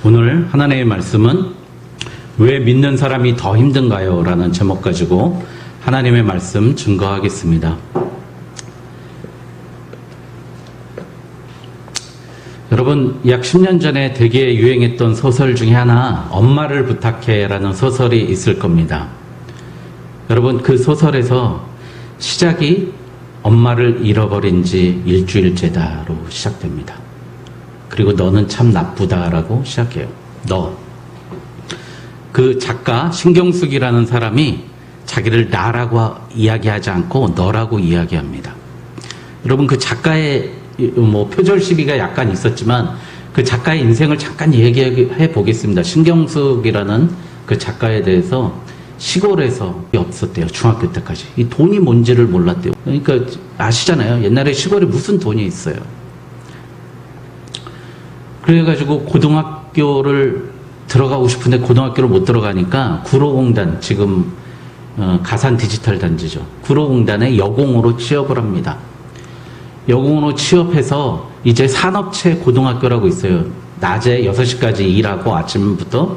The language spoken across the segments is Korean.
오늘 하나님의 말씀은 왜 믿는 사람이 더 힘든가요? 라는 제목 가지고 하나님의 말씀 증거하겠습니다. 여러분, 약 10년 전에 되게 유행했던 소설 중에 하나, 엄마를 부탁해 라는 소설이 있을 겁니다. 여러분, 그 소설에서 시작이 엄마를 잃어버린 지 일주일째다로 시작됩니다. 그리고 너는 참 나쁘다라고 시작해요. 너. 그 작가 신경숙이라는 사람이 자기를 나라고 이야기하지 않고 너라고 이야기합니다. 여러분, 그 작가의 표절 시비가 약간 있었지만 그 작가의 인생을 잠깐 얘기해 보겠습니다. 신경숙이라는 그 작가에 대해서 시골에서 없었대요. 중학교 때까지. 이 돈이 뭔지를 몰랐대요. 그러니까 아시잖아요. 옛날에 시골에 무슨 돈이 있어요. 그래가지고 고등학교를 들어가고 싶은데 고등학교를 못 들어가니까 구로공단, 지금 가산 디지털 단지죠. 구로공단에 여공으로 취업을 합니다. 여공으로 취업해서 이제 산업체 고등학교라고 있어요. 낮에 6시까지 일하고 아침부터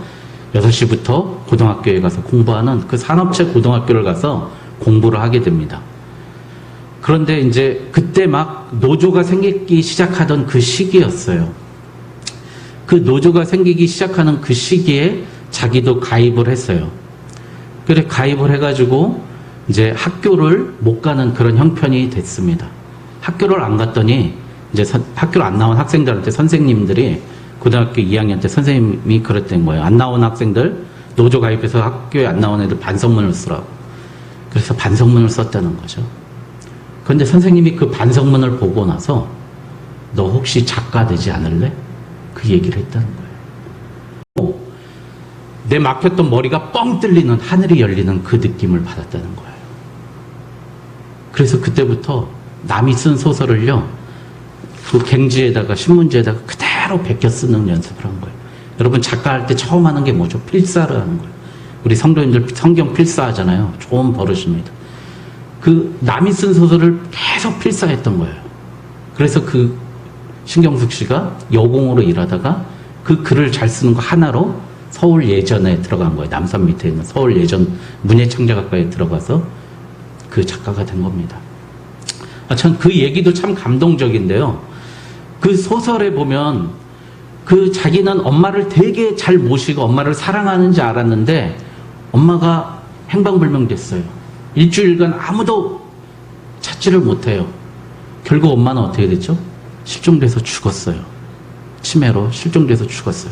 6시부터 고등학교에 가서 공부하는 그 산업체 고등학교를 가서 공부를 하게 됩니다. 그런데 이제 그때 막 노조가 생기기 시작하던 그 시기였어요. 그 노조가 생기기 시작하는 그 시기에 자기도 가입을 했어요. 그래 가입을 해가지고 이제 학교를 못 가는 그런 형편이 됐습니다. 학교를 안 갔더니 이제 학교를 안 나온 학생들한테 선생님들이 고등학교 2학년 때 선생님이 그랬던 거예요. 안 나온 학생들, 노조 가입해서 학교에 안 나온 애들 반성문을 쓰라고. 그래서 반성문을 썼다는 거죠. 그런데 선생님이 그 반성문을 보고 나서 너 혹시 작가 되지 않을래? 그 얘기를 했다는 거예요. 내 막혔던 머리가 뻥 뚫리는, 하늘이 열리는 그 느낌을 받았다는 거예요. 그래서 그때부터 남이 쓴 소설을요, 그 갱지에다가 신문지에다가 그대로 베껴 쓰는 연습을 한 거예요. 여러분, 작가할 때 처음 하는 게 뭐죠? 필사를 하는 거예요. 우리 성도님들 성경 필사하잖아요. 좋은 버릇입니다. 그 남이 쓴 소설을 계속 필사했던 거예요. 그래서 그 신경숙 씨가 여공으로 일하다가 그 글을 잘 쓰는 거 하나로 서울 예전에 들어간 거예요. 남산 밑에 있는 서울 예전 문예창작학과에 들어가서 그 작가가 된 겁니다. 전 그 얘기도 참 감동적인데요. 그 소설에 보면 그 자기는 엄마를 되게 잘 모시고 엄마를 사랑하는지 알았는데 엄마가 행방불명됐어요. 일주일간 아무도 찾지를 못해요. 결국 엄마는 어떻게 됐죠? 실종돼서 죽었어요. 치매로 실종돼서 죽었어요.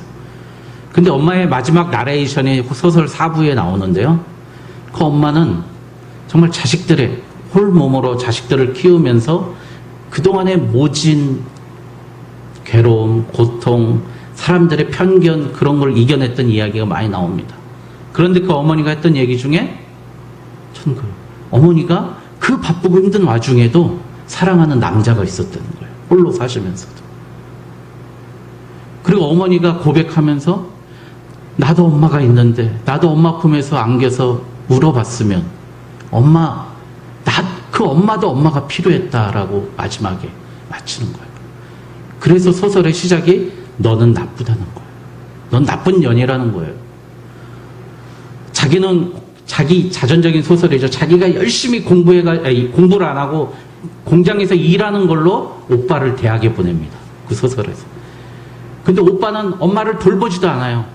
근데 엄마의 마지막 나레이션이 소설 4부에 나오는데요. 그 엄마는 정말 자식들의 홀몸으로 자식들을 키우면서 그동안의 모진 괴로움, 고통, 사람들의 편견, 그런 걸 이겨냈던 이야기가 많이 나옵니다. 그런데 그 어머니가 했던 얘기 중에 어머니가 그 바쁘고 힘든 와중에도 사랑하는 남자가 있었다는 거예요. 홀로 사시면서도. 그리고 어머니가 고백하면서 나도 엄마가 있는데 나도 엄마 품에서 안겨서 물어봤으면 그 엄마도 엄마가 필요했다라고 마지막에 마치는 거예요. 그래서 소설의 시작이 너는 나쁘다는 거예요. 넌 나쁜 년이라는 거예요. 자기 자전적인 소설이죠. 자기가 열심히 공부를 안 하고 공장에서 일하는 걸로 오빠를 대학에 보냅니다. 그 소설에서. 근데 오빠는 엄마를 돌보지도 않아요.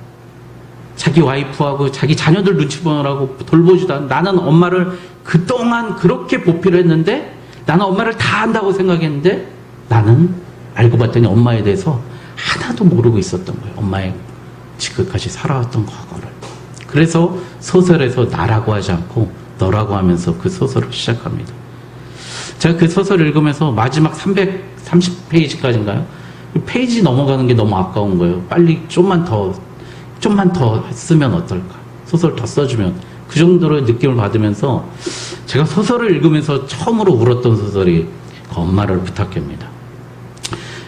자기 와이프하고 자기 자녀들 눈치 보느라고 돌보지도 않아요. 나는 엄마를 그동안 그렇게 보필을 했는데 나는 엄마를 다 안다고 생각했는데 나는 알고 봤더니 엄마에 대해서 하나도 모르고 있었던 거예요. 엄마의 지금까지 살아왔던 과거를. 그래서 소설에서 나라고 하지 않고 너라고 하면서 그 소설을 시작합니다. 제가 그 소설을 읽으면서 마지막 330페이지까지인가요? 페이지 넘어가는 게 너무 아까운 거예요. 빨리 좀만 더 쓰면 어떨까? 소설 더 써주면. 그 정도로 느낌을 받으면서 제가 소설을 읽으면서 처음으로 울었던 소설이 그 엄마를 부탁해입니다.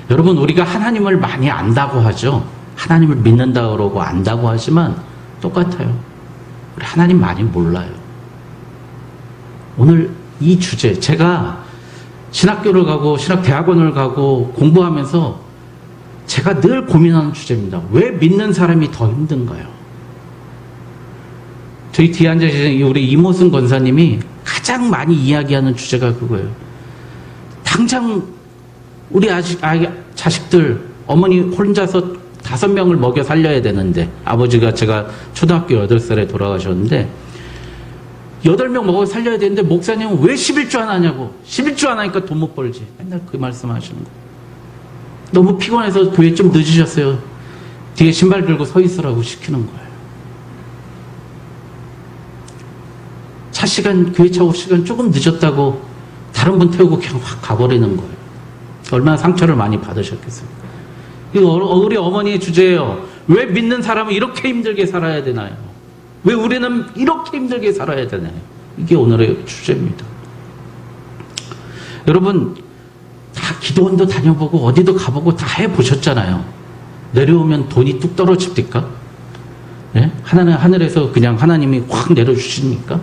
여러분, 우리가 하나님을 많이 안다고 하죠. 하나님을 믿는다고 그러고 안다고 하지만 똑같아요. 우리 하나님 많이 몰라요. 오늘 이 주제, 제가 신학교를 가고 신학대학원을 가고 공부하면서 제가 늘 고민하는 주제입니다. 왜 믿는 사람이 더 힘든가요? 저희 뒤에 앉아계신 우리 이모순 권사님이 가장 많이 이야기하는 주제가 그거예요. 당장 우리 자식들, 어머니 혼자서 5명을 먹여 살려야 되는데, 아버지가 제가 초등학교 8살에 돌아가셨는데 8명 먹여 살려야 되는데 목사님은 왜 11조 안 하냐고. 11조 안 하니까 돈 못 벌지. 맨날 그 말씀 하시는 거예요. 너무 피곤해서 교회 좀 늦으셨어요. 뒤에 신발 들고 서 있으라고 시키는 거예요. 차 시간, 교회 차 올 시간 조금 늦었다고 다른 분 태우고 그냥 확 가버리는 거예요. 얼마나 상처를 많이 받으셨겠습니까? 이거 우리 어머니의 주제예요. 왜 믿는 사람은 이렇게 힘들게 살아야 되나요? 왜 우리는 이렇게 힘들게 살아야 되나요? 이게 오늘의 주제입니다. 여러분, 다 기도원도 다녀보고 어디도 가보고 다 해보셨잖아요. 내려오면 돈이 뚝 떨어집니까? 네? 하늘에서 그냥 하나님이 확 내려주십니까?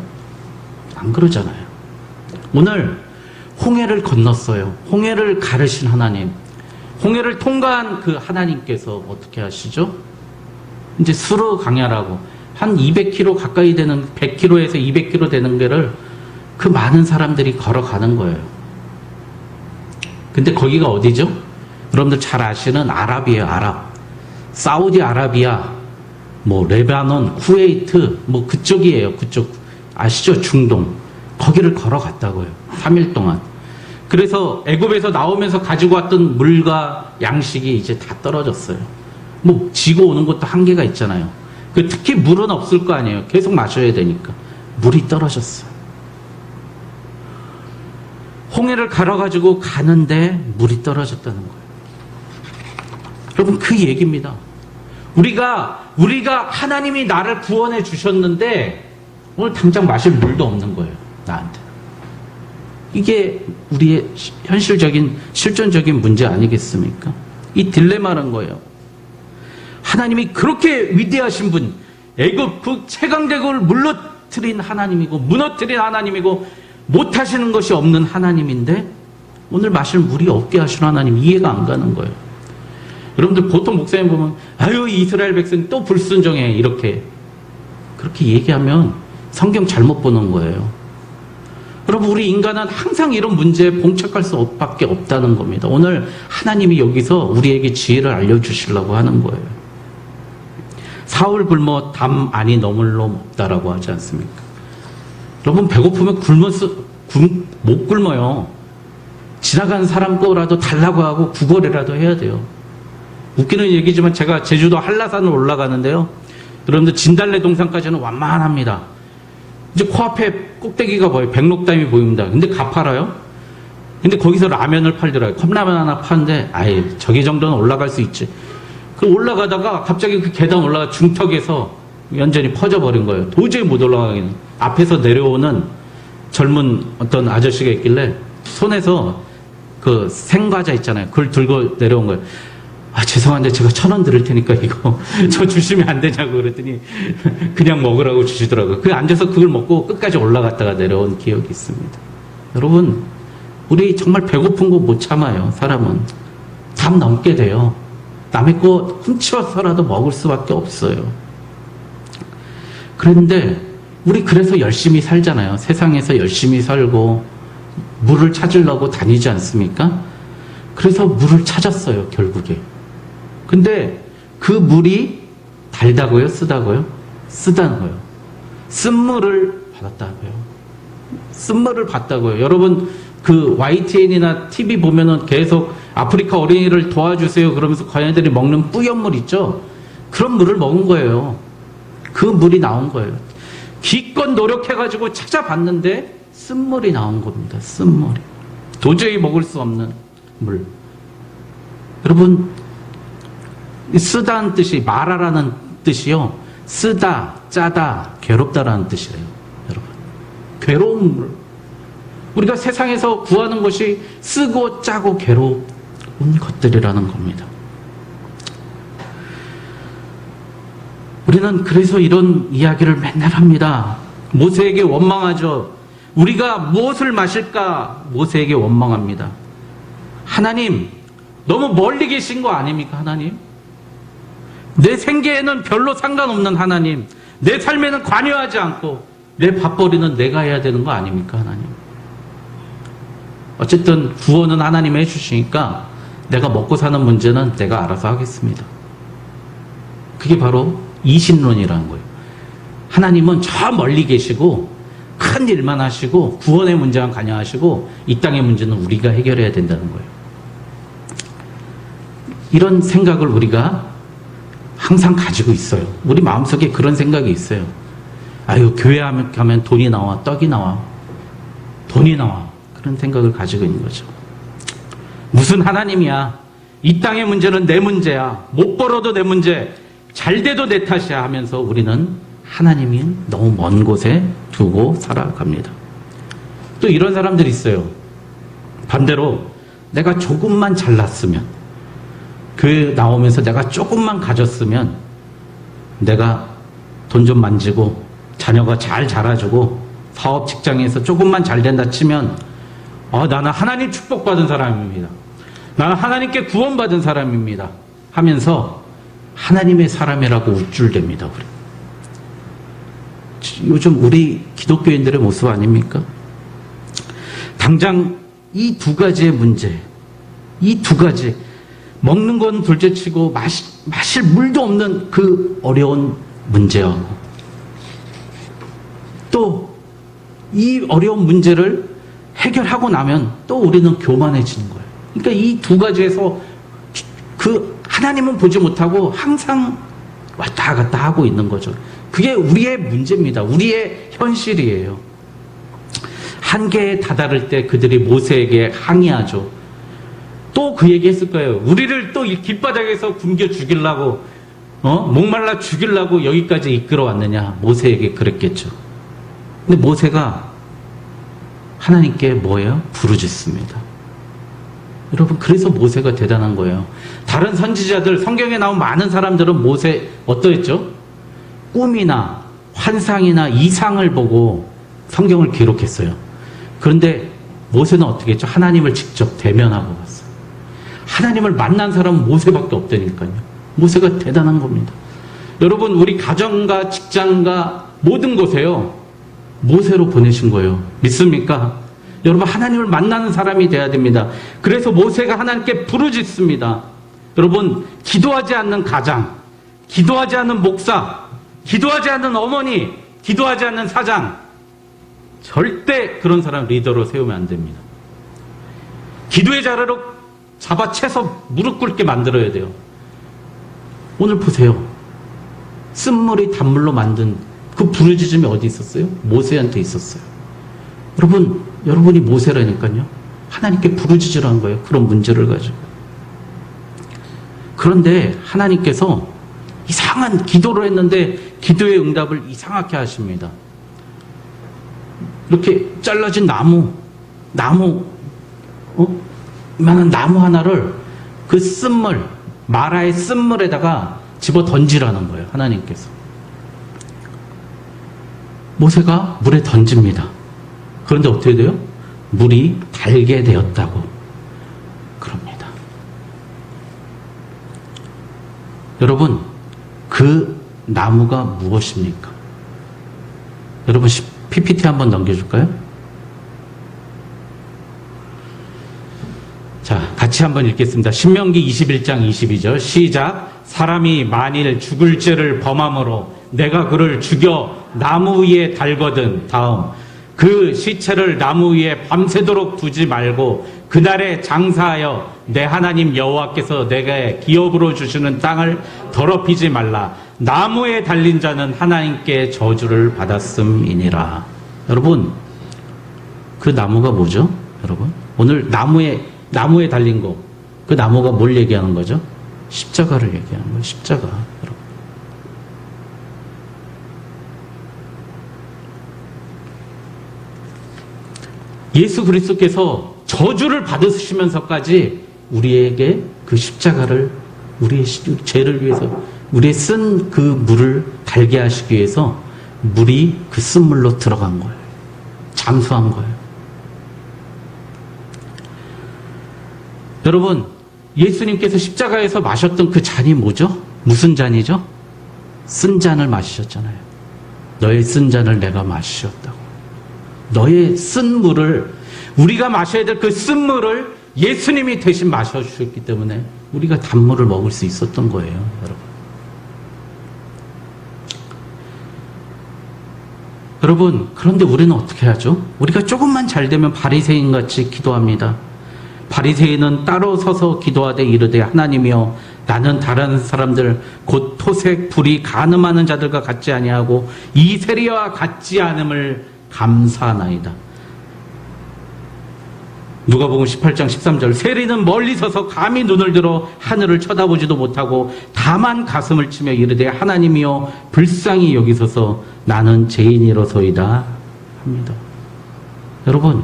안 그러잖아요. 오늘 홍해를 건넜어요. 홍해를 가르신 하나님. 홍해를 통과한 그 하나님께서 어떻게 하시죠? 이제 수르 강야라고 한 200km 가까이 되는 100km에서 200km 되는 데를 그 많은 사람들이 걸어가는 거예요. 근데 거기가 어디죠? 여러분들 잘 아시는 아랍이에요. 아랍. 사우디아라비아, 뭐 레바논, 쿠웨이트, 뭐 그쪽이에요. 그쪽 아시죠? 중동. 거기를 걸어갔다고요. 3일 동안. 그래서 애굽에서 나오면서 가지고 왔던 물과 양식이 이제 다 떨어졌어요. 뭐 지고 오는 것도 한계가 있잖아요. 특히 물은 없을 거 아니에요. 계속 마셔야 되니까. 물이 떨어졌어요. 홍해를 갈아가지고 가는데 물이 떨어졌다는 거예요. 여러분, 그 얘기입니다. 우리가 하나님이 나를 구원해 주셨는데 오늘 당장 마실 물도 없는 거예요. 나한테. 이게 우리의 현실적인 실존적인 문제 아니겠습니까? 이 딜레마라는 거예요. 하나님이 그렇게 위대하신 분, 애굽 그 최강대국을 무너뜨린 하나님이고 못하시는 것이 없는 하나님인데 오늘 마실 물이 없게 하시는 하나님, 이해가 안 가는 거예요. 여러분들 보통 목사님 보면 아유 이스라엘 백성 또 불순종해 이렇게 그렇게 얘기하면 성경 잘못 보는 거예요. 여러분, 우리 인간은 항상 이런 문제에 봉착할 수밖에 없다는 겁니다. 오늘 하나님이 여기서 우리에게 지혜를 알려주시려고 하는 거예요. 사울 굶어 담 안이 너물로 없다라고 하지 않습니까? 여러분, 배고프면 못 굶어요. 지나가는 사람 거라도 달라고 하고 구걸이라도 해야 돼요. 웃기는 얘기지만 제가 제주도 한라산을 올라가는데요. 여러분들 진달래 동산까지는 완만합니다. 이제 코앞에 꼭대기가 보여요. 백록담이 보입니다. 근데 가파라요? 근데 거기서 라면을 팔더라고요. 컵라면 하나 파는데 아예 저기 정도는 올라갈 수 있지. 그 올라가다가 갑자기 그 계단 올라가 중턱에서 완전히 퍼져버린 거예요. 도저히 못 올라가겠는. 앞에서 내려오는 젊은 어떤 아저씨가 있길래 손에서 그 생과자 있잖아요. 그걸 들고 내려온 거예요. 아, 죄송한데 제가 1,000원 드릴 테니까 이거 저 주시면 안 되냐고 그랬더니 그냥 먹으라고 주시더라고요. 그 앉아서 그걸 먹고 끝까지 올라갔다가 내려온 기억이 있습니다. 여러분, 우리 정말 배고픈 거 못 참아요. 사람은 담 넘게 돼요. 남의 거 훔쳐서라도 먹을 수밖에 없어요. 그런데 우리 그래서 열심히 살잖아요. 세상에서 열심히 살고 물을 찾으려고 다니지 않습니까? 그래서 물을 찾았어요, 결국에. 근데 그 물이 달다고요? 쓰다고요? 쓰다고요. 쓴물을 받았다고요. 쓴물을 받다고요. 여러분, 그 YTN이나 TV 보면은 계속 아프리카 어린이를 도와주세요 그러면서 과연들이 먹는 뿌연물 있죠? 그런 물을 먹은 거예요. 그 물이 나온 거예요. 기껏 노력해가지고 찾아봤는데 쓴물이 나온 겁니다. 쓴물이. 도저히 먹을 수 없는 물. 여러분, 쓰다는 뜻이 말하라는 뜻이요. 쓰다, 짜다, 괴롭다라는 뜻이래요. 여러분, 괴로운 물. 우리가 세상에서 구하는 것이 쓰고 짜고 괴로운 것들이라는 겁니다. 우리는 그래서 이런 이야기를 맨날 합니다. 모세에게 원망하죠. 우리가 무엇을 마실까? 모세에게 원망합니다. 하나님, 너무 멀리 계신 거 아닙니까, 하나님? 내 생계에는 별로 상관없는 하나님, 내 삶에는 관여하지 않고 내 밥벌이는 내가 해야 되는 거 아닙니까, 하나님? 어쨌든 구원은 하나님이 해주시니까 내가 먹고 사는 문제는 내가 알아서 하겠습니다. 그게 바로 이신론이라는 거예요. 하나님은 저 멀리 계시고 큰 일만 하시고 구원의 문제만 관여하시고 이 땅의 문제는 우리가 해결해야 된다는 거예요. 이런 생각을 우리가 항상 가지고 있어요. 우리 마음속에 그런 생각이 있어요. 아유, 교회 가면 돈이 나와, 떡이 나와, 돈이 나와. 그런 생각을 가지고 있는 거죠. 무슨 하나님이야. 이 땅의 문제는 내 문제야. 못 벌어도 내 문제, 잘 돼도 내 탓이야 하면서 우리는 하나님이 너무 먼 곳에 두고 살아갑니다. 또 이런 사람들이 있어요. 반대로 내가 조금만 잘났으면, 교회 나오면서 내가 조금만 가졌으면, 내가 돈 좀 만지고 자녀가 잘 자라주고 사업 직장에서 조금만 잘 된다 치면 나는 하나님 축복받은 사람입니다. 나는 하나님께 구원받은 사람입니다. 하면서 하나님의 사람이라고 우쭐댑니다. 우리. 요즘 우리 기독교인들의 모습 아닙니까? 당장 이 두 가지의 문제, 이 두 가지, 먹는 건 둘째치고 마실 물도 없는 그 어려운 문제하고 또 이 어려운 문제를 해결하고 나면 또 우리는 교만해지는 거예요. 그러니까 이 두 가지에서 그 하나님은 보지 못하고 항상 왔다 갔다 하고 있는 거죠. 그게 우리의 문제입니다. 우리의 현실이에요. 한계에 다다를 때 그들이 모세에게 항의하죠. 또 그 얘기 했을 거예요. 우리를 또 이 길바닥에서 굶겨 죽이려고, 목말라 죽이려고 여기까지 이끌어 왔느냐. 모세에게 그랬겠죠. 근데 모세가 하나님께 뭐예요? 부르짖습니다. 여러분, 그래서 모세가 대단한 거예요. 다른 선지자들, 성경에 나온 많은 사람들은 모세 어떠했죠? 꿈이나 환상이나 이상을 보고 성경을 기록했어요. 그런데 모세는 어떻게 했죠? 하나님을 직접 대면하고 갔어요. 하나님을 만난 사람은 모세밖에 없다니까요. 모세가 대단한 겁니다. 여러분, 우리 가정과 직장과 모든 곳에요, 모세로 보내신 거예요. 믿습니까? 여러분, 하나님을 만나는 사람이 돼야 됩니다. 그래서 모세가 하나님께 부르짖습니다. 여러분, 기도하지 않는 가장, 기도하지 않는 목사, 기도하지 않는 어머니, 기도하지 않는 사장, 절대 그런 사람 리더로 세우면 안 됩니다. 기도의 자리로 잡아채서 무릎 꿇게 만들어야 돼요. 오늘 보세요. 쓴물이 단물로 만든 그 부르짖음이 어디 있었어요? 모세한테 있었어요. 여러분이 모세라니까요. 하나님께 부르짖으라는 거예요. 그런 문제를 가지고. 그런데 하나님께서 이상한 기도를 했는데 기도의 응답을 이상하게 하십니다. 이렇게 잘라진 이만한 나무 하나를 그 쓴물, 마라의 쓴물에다가 집어 던지라는 거예요. 하나님께서. 모세가 물에 던집니다. 그런데 어떻게 돼요? 물이 달게 되었다고 그럽니다. 여러분, 그 나무가 무엇입니까? 여러분, PPT 한번 넘겨줄까요? 자, 같이 한번 읽겠습니다. 신명기 21장 22절 시작. 사람이 만일 죽을 죄를 범함으로 내가 그를 죽여 나무 위에 달거든. 다음, 그 시체를 나무 위에 밤새도록 두지 말고 그날에 장사하여 내 하나님 여호와께서 내게 기업으로 주시는 땅을 더럽히지 말라. 나무에 달린 자는 하나님께 저주를 받았음이니라. 여러분, 그 나무가 뭐죠? 여러분, 오늘 나무에 달린 거, 그 나무가 뭘 얘기하는 거죠? 십자가를 얘기하는 거예요. 십자가. 여러분, 예수 그리스도께서 저주를 받으시면서까지 우리에게 그 십자가를, 우리의 죄를 위해서, 우리의 쓴 그 물을 달게 하시기 위해서 물이 그 쓴물로 들어간 거예요. 잠수한 거예요. 여러분, 예수님께서 십자가에서 마셨던 그 잔이 뭐죠? 무슨 잔이죠? 쓴 잔을 마시셨잖아요. 너의 쓴 잔을 내가 마시셨다고. 너의 쓴 물을, 우리가 마셔야 될 그 쓴 물을 예수님이 대신 마셔주셨기 때문에 우리가 단물을 먹을 수 있었던 거예요, 여러분. 여러분, 그런데 우리는 어떻게 하죠? 우리가 조금만 잘 되면 바리새인 같이 기도합니다. 바리새인은 따로 서서 기도하되 이르되 하나님이여 나는 다른 사람들 곧 토색 불이 간음하는 자들과 같지 아니하고 이 세리와 같지 않음을 감사하나이다. 누가복음 18장 13절 세리는 멀리 서서 감히 눈을 들어 하늘을 쳐다보지도 못하고 다만 가슴을 치며 이르되 하나님이여 불쌍히 여기소서 나는 죄인이로소이다 합니다. 여러분,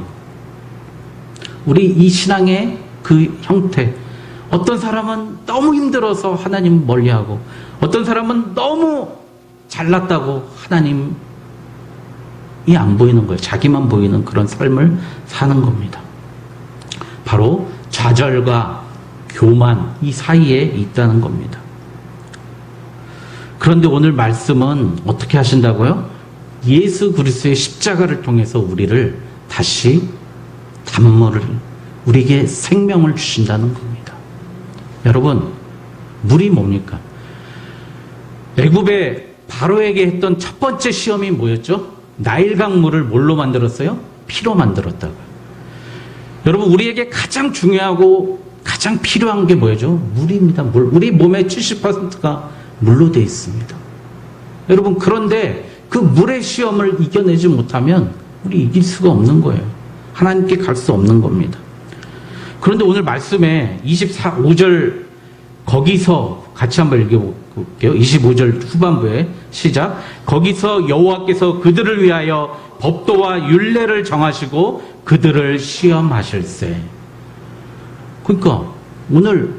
우리 이 신앙의 그 형태, 어떤 사람은 너무 힘들어서 하나님 멀리하고 어떤 사람은 너무 잘났다고 하나님이 안 보이는 거예요. 자기만 보이는 그런 삶을 사는 겁니다. 바로 좌절과 교만 이 사이에 있다는 겁니다. 그런데 오늘 말씀은 어떻게 하신다고요? 예수 그리스도의 십자가를 통해서 우리를 다시 단물을, 우리에게 생명을 주신다는 겁니다. 여러분, 물이 뭡니까? 애굽의 바로에게 했던 첫 번째 시험이 뭐였죠? 나일강 물을 뭘로 만들었어요? 피로 만들었다고요. 여러분, 우리에게 가장 중요하고 가장 필요한 게 뭐죠? 물입니다. 물. 우리 몸의 70%가 물로 되어 있습니다. 여러분, 그런데 그 물의 시험을 이겨내지 못하면 우리 이길 수가 없는 거예요. 하나님께 갈 수 없는 겁니다. 그런데 오늘 말씀에 25절 거기서 같이 한번 읽어볼게요. 25절 후반부에 시작. 거기서 여호와께서 그들을 위하여 법도와 율례를 정하시고 그들을 시험하실세. 그러니까 오늘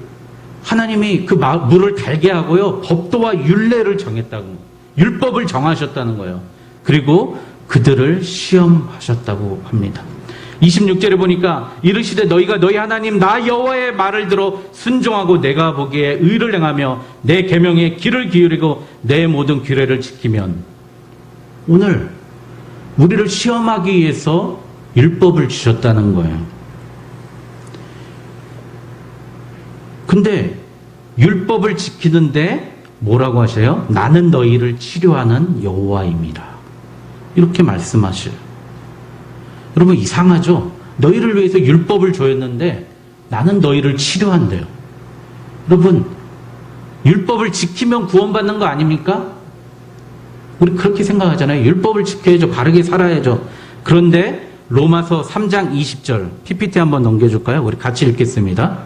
하나님이 그 물을 달게 하고요, 법도와 율례를 정했다고, 율법을 정하셨다는 거예요. 그리고 그들을 시험하셨다고 합니다. 26절에 보니까 이르시되 너희가 너희 하나님 나 여호와의 말을 들어 순종하고 내가 보기에 의를 행하며 내 계명에 귀를 기울이고 내 모든 규례를 지키면. 오늘 우리를 시험하기 위해서 율법을 주셨다는 거예요. 근데 율법을 지키는데 뭐라고 하셔요? 나는 너희를 치료하는 여호와입니다. 이렇게 말씀하셔요. 여러분, 이상하죠? 너희를 위해서 율법을 조였는데 나는 너희를 치료한대요. 여러분, 율법을 지키면 구원받는 거 아닙니까? 우리 그렇게 생각하잖아요. 율법을 지켜야죠. 바르게 살아야죠. 그런데 로마서 3장 20절 PPT 한번 넘겨줄까요? 우리 같이 읽겠습니다.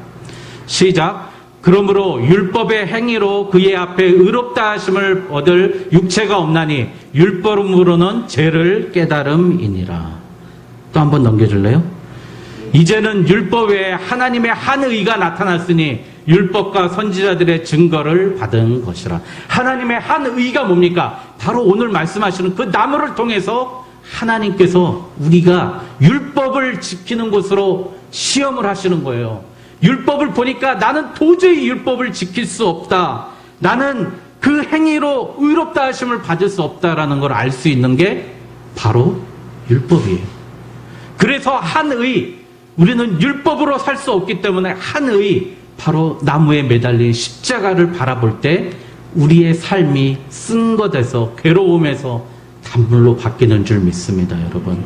시작. 그러므로 율법의 행위로 그의 앞에 의롭다 하심을 얻을 육체가 없나니 율법으로는 죄를 깨달음이니라. 또 한번 넘겨줄래요? 이제는 율법 외에 하나님의 한 의가 나타났으니 율법과 선지자들의 증거를 받은 것이라. 하나님의 한 의가 뭡니까? 바로 오늘 말씀하시는 그 나무를 통해서 하나님께서 우리가 율법을 지키는 것으로 시험을 하시는 거예요. 율법을 보니까 나는 도저히 율법을 지킬 수 없다. 나는 그 행위로 의롭다 하심을 받을 수 없다라는 걸 알 수 있는 게 바로 율법이에요. 그래서 한의, 우리는 율법으로 살 수 없기 때문에 한의, 바로 나무에 매달린 십자가를 바라볼 때 우리의 삶이 쓴 것에서 괴로움에서 단물로 바뀌는 줄 믿습니다, 여러분.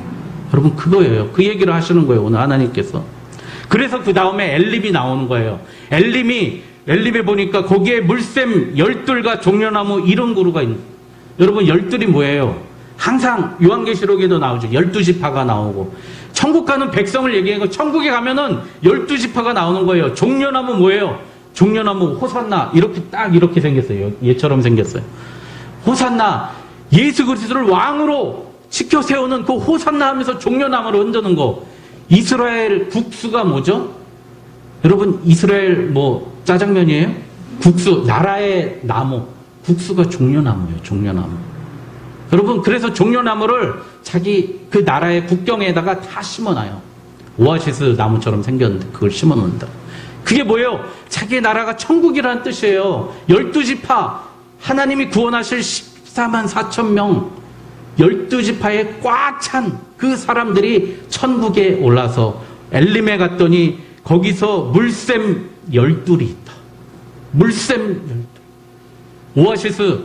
여러분, 그거예요. 그 얘기를 하시는 거예요, 오늘 하나님께서. 그래서 그 다음에 엘림이 나오는 거예요. 엘림에 보니까 거기에 물샘 12과 종려나무 이런 그루가 있는. 여러분, 12이 뭐예요? 항상 요한계시록에도 나오죠. 12지파가 나오고. 천국 가는 백성을 얘기하고, 천국에 가면은 12지파가 나오는 거예요. 종려나무 뭐예요? 종려나무 호산나. 이렇게 딱 이렇게 생겼어요. 얘처럼 생겼어요. 호산나. 예수 그리스도를 왕으로 지켜 세우는 그 호산나 하면서 종려나무를 흔드는 거. 이스라엘 국수가 뭐죠? 여러분, 이스라엘 뭐 짜장면이에요? 국수, 나라의 나무. 국수가 종려나무예요. 종려나무. 여러분, 그래서 종려나무를 자기 그 나라의 국경에다가 다 심어놔요. 오아시스 나무처럼 생겼는데 그걸 심어놓는다. 그게 뭐예요? 자기의 나라가 천국이라는 뜻이에요. 12지파, 하나님이 구원하실 14만 4천 명, 12지파에 꽉 찬 그 사람들이 천국에 올라서 엘림에 갔더니 거기서 물샘 12이 있다. 물샘 12. 오아시스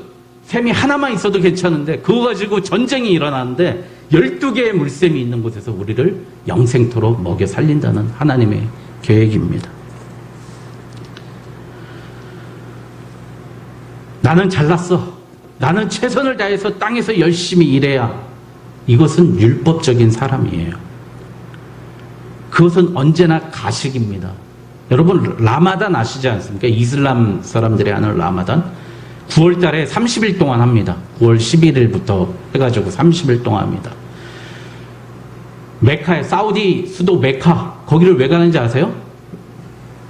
샘이 하나만 있어도 괜찮은데 그거 가지고 전쟁이 일어나는데 12개의 물샘이 있는 곳에서 우리를 영생토록 먹여 살린다는 하나님의 계획입니다. 나는 잘났어. 나는 최선을 다해서 땅에서 열심히 일해야. 이것은 율법적인 사람이에요. 그것은 언제나 가식입니다. 여러분 라마단 아시지 않습니까? 이슬람 사람들이 하는 라마단 9월 달에 30일 동안 합니다. 9월 11일부터 해가지고 30일 동안 합니다. 메카에, 사우디 수도 메카, 거기를 왜 가는지 아세요?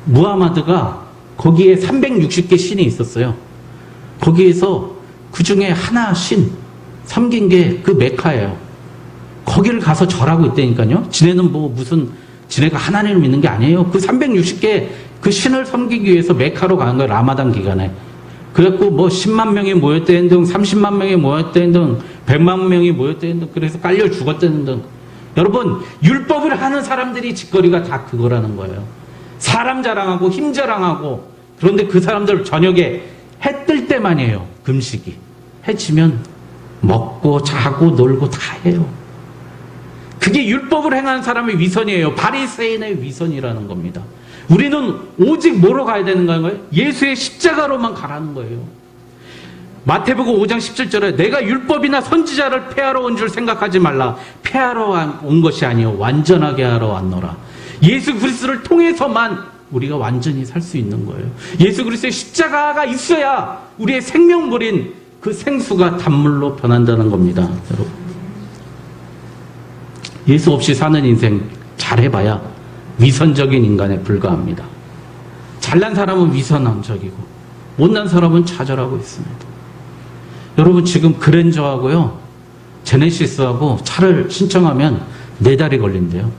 무하마드가 거기에 360개 신이 있었어요. 거기에서 그 중에 하나 신 섬긴 게 그 메카예요. 거기를 가서 절하고 있다니까요. 지네는 뭐 무슨 지네가 하나님을 믿는 게 아니에요. 그 360개 그 신을 섬기기 위해서 메카로 가는 거예요. 라마단 기간에. 그래갖고 뭐 10만 명이 모였다는 등, 30만 명이 모였다는 등, 100만 명이 모였다는 등, 그래서 깔려 죽었다는 등. 여러분, 율법을 하는 사람들이 짓거리가 다 그거라는 거예요. 사람 자랑하고 힘 자랑하고. 그런데 그 사람들 저녁에 해 뜰 때만이에요. 금식이. 해 지면 먹고 자고 놀고 다 해요. 그게 율법을 행하는 사람의 위선이에요. 바리새인의 위선이라는 겁니다. 우리는 오직 뭐로 가야 되는 거예요? 예수의 십자가로만 가라는 거예요. 마태복음 5장 17절에 내가 율법이나 선지자를 폐하러 온 줄 생각하지 말라. 폐하러 온 것이 아니요 완전하게 하러 왔노라. 예수 그리스도를 통해서만 우리가 완전히 살 수 있는 거예요. 예수 그리스도의 십자가가 있어야 우리의 생명물인 그 생수가 단물로 변한다는 겁니다. 여러분, 예수 없이 사는 인생 잘해봐야 위선적인 인간에 불과합니다. 잘난 사람은 위선적이고 못난 사람은 좌절하고 있습니다. 여러분, 지금 그랜저하고요 제네시스하고 차를 신청하면 4달이 걸린대요.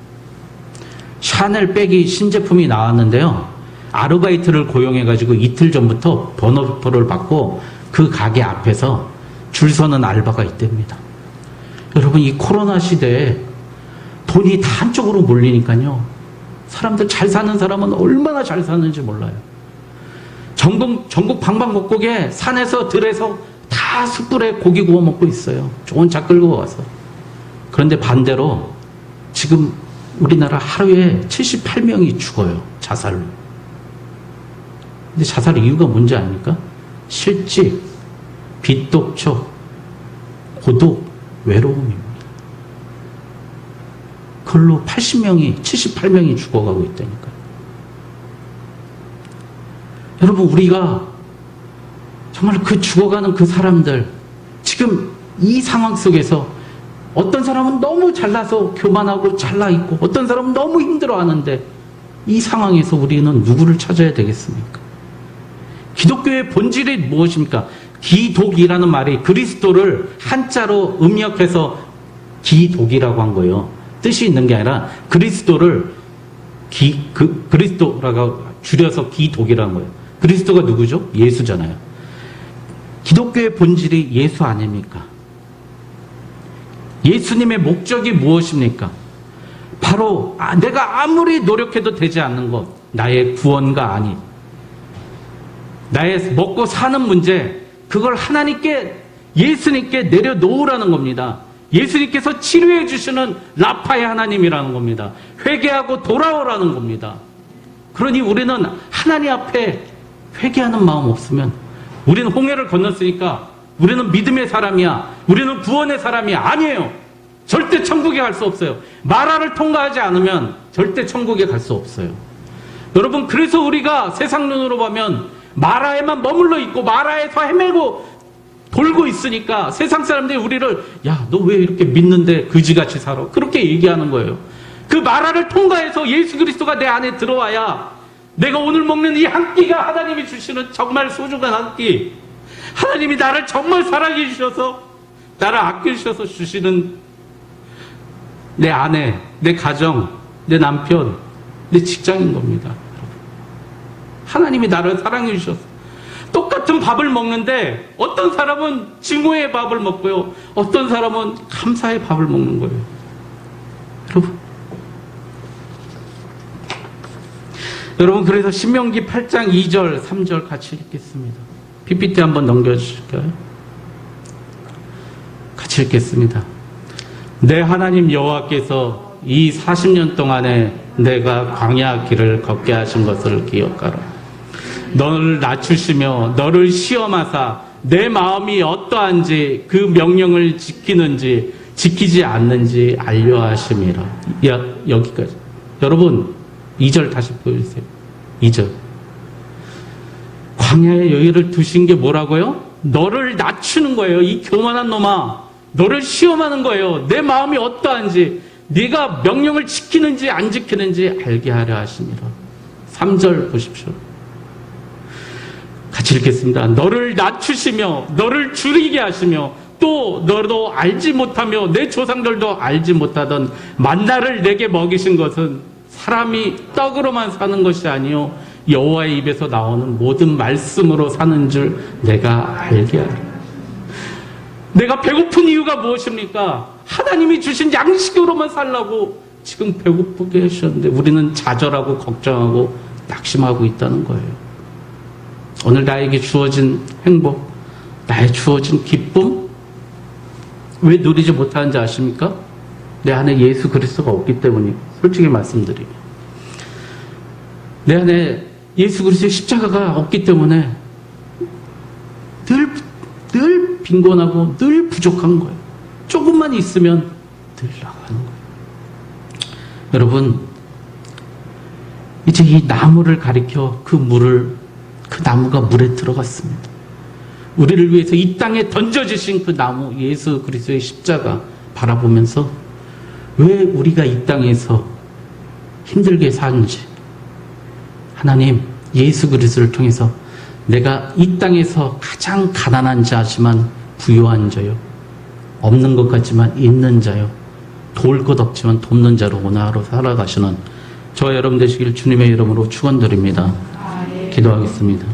샤넬 백이 신제품이 나왔는데요, 아르바이트를 고용해가지고 이틀 전부터 번호표를 받고 그 가게 앞에서 줄 서는 알바가 있답니다. 여러분, 이 코로나 시대에 돈이 다 한쪽으로 몰리니까요, 사람들 잘 사는 사람은 얼마나 잘 사는지 몰라요. 전국 방방곡곡에 산에서 들에서 다 숯불에 고기 구워 먹고 있어요. 좋은 차 끌고 와서. 그런데 반대로 지금 우리나라 하루에 78명이 죽어요. 자살로. 근데 자살 이유가 뭔지 아닙니까? 실직, 빚독촉, 고독, 외로움입니다. 그걸로 78명이 죽어가고 있다니까요. 여러분, 우리가 정말 그 죽어가는 그 사람들, 지금 이 상황 속에서 어떤 사람은 너무 잘나서 교만하고 잘나있고 어떤 사람은 너무 힘들어하는데, 이 상황에서 우리는 누구를 찾아야 되겠습니까? 기독교의 본질이 무엇입니까? 기독이라는 말이 그리스도를 한자로 음역해서 기독이라고 한 거예요. 뜻이 있는 게 아니라 그리스도를 그리스도라고 줄여서 기독이라는 거예요. 그리스도가 누구죠? 예수잖아요. 기독교의 본질이 예수 아닙니까? 예수님의 목적이 무엇입니까? 바로 내가 아무리 노력해도 되지 않는 것, 나의 구원과 안위, 나의 먹고 사는 문제, 그걸 하나님께, 예수님께 내려놓으라는 겁니다. 예수님께서 치료해 주시는 라파의 하나님이라는 겁니다. 회개하고 돌아오라는 겁니다. 그러니 우리는 하나님 앞에 회개하는 마음 없으면, 우리는 홍해를 건넜으니까 우리는 믿음의 사람이야, 우리는 구원의 사람이야. 아니에요. 절대 천국에 갈 수 없어요. 마라를 통과하지 않으면 절대 천국에 갈 수 없어요. 여러분, 그래서 우리가 세상 눈으로 보면 마라에만 머물러 있고 마라에서 헤매고 돌고 있으니까 세상 사람들이 우리를, 야, 너 왜 이렇게 믿는데 그지같이 살아? 그렇게 얘기하는 거예요. 그 마라를 통과해서 예수 그리스도가 내 안에 들어와야 내가 오늘 먹는 이 한 끼가 하나님이 주시는 정말 소중한 한 끼, 하나님이 나를 정말 사랑해 주셔서, 나를 아껴 주셔서 주시는 내 아내, 내 가정, 내 남편, 내 직장인 겁니다. 하나님이 나를 사랑해 주셨어. 똑같은 밥을 먹는데 어떤 사람은 증오의 밥을 먹고요. 어떤 사람은 감사의 밥을 먹는 거예요. 여러분 그래서 신명기 8장 2절 3절 같이 읽겠습니다. PPT 한번 넘겨주실까요? 같이 읽겠습니다. 내 하나님 여호와께서 이 40년 동안에 내가 광야 길을 걷게 하신 것을 기억하라. 너를 낮추시며 너를 시험하사 내 마음이 어떠한지 그 명령을 지키는지 지키지 않는지 알려 하심이라. 여기까지. 여러분 2절 다시 보여주세요. 2절. 광야에 여기를 두신 게 뭐라고요? 너를 낮추는 거예요. 이 교만한 놈아. 너를 시험하는 거예요. 내 마음이 어떠한지, 네가 명령을 지키는지 안 지키는지 알게 하려 하십니다. 3절 보십시오. 같이 읽겠습니다. 너를 낮추시며 너를 줄이게 하시며 또 너도 알지 못하며 내 조상들도 알지 못하던 만나를 내게 먹이신 것은 사람이 떡으로만 사는 것이 아니요 여호와의 입에서 나오는 모든 말씀으로 사는 줄 내가 알게 하라. 내가 배고픈 이유가 무엇입니까? 하나님이 주신 양식으로만 살라고 지금 배고프게 하셨는데 우리는 좌절하고 걱정하고 낙심하고 있다는 거예요. 오늘 나에게 주어진 행복, 나의 주어진 기쁨, 왜 누리지 못하는지 아십니까? 내 안에 예수 그리스도가 없기 때문이에요. 솔직히 말씀드리면. 내 안에 예수 그리스도의 십자가가 없기 때문에 늘 빈곤하고 늘 부족한 거예요. 조금만 있으면 늘 나가는 거예요. 여러분, 이제 이 나무를 가리켜 그 나무가 물에 들어갔습니다. 우리를 위해서 이 땅에 던져주신 그 나무, 예수 그리스도의 십자가 바라보면서 왜 우리가 이 땅에서 힘들게 사는지, 하나님, 예수 그리스도를 통해서 내가 이 땅에서 가장 가난한 자지만 부유한 자요, 없는 것 같지만 있는 자요, 도울 것 없지만 돕는 자로 오늘 하루 살아가시는 저와 여러분 되시길 주님의 이름으로 축원드립니다. 기도하겠습니다.